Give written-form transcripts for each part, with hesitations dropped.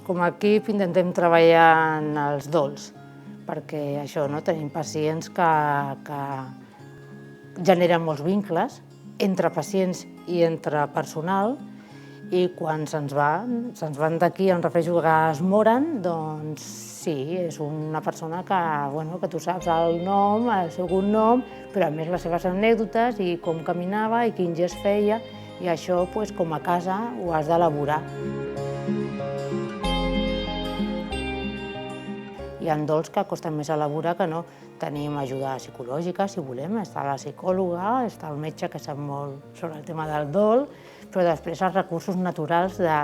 Com a equip intentem treballar en els dols, perquè això, tenim pacients que generen molts vincles entre pacients i entre personal, i quan se'ns van d'aquí, em refereixo que es moren, doncs sí, és una persona que tu saps el nom, el seu cognom, però a més les seves anècdotes i com caminava i quin gest feia, i això com a casa ho has d'elaborar. Hi ha dols que costen més elaborar que no. Tenim ajuda psicològica, si volem, està la psicòloga, està el metge que sap molt sobre el tema del dol, però després els recursos naturals de...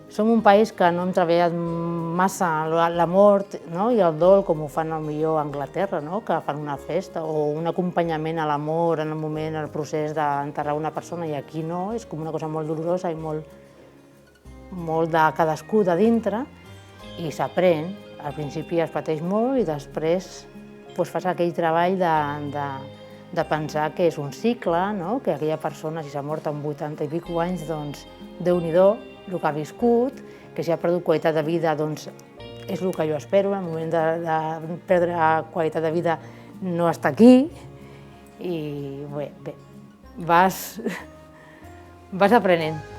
Som un país que no hem treballat massa la mort i el dol com ho fan potser a Anglaterra, que fan una festa o un acompanyament a la mort en el moment, en el procés d'enterrar una persona, i aquí no, és com una cosa molt dolorosa i molt de cadascú de dintre, i s'aprèn. Al principi es pateix molt i després fas aquell treball de pensar que és un cicle, que aquella persona, si s'ha mort amb 80 i escaig anys, doncs Déu-n'hi-do el que ha viscut, que si ha perdut qualitat de vida, doncs és el que jo espero, en el moment de perdre qualitat de vida no està aquí, i bé, vas aprenent.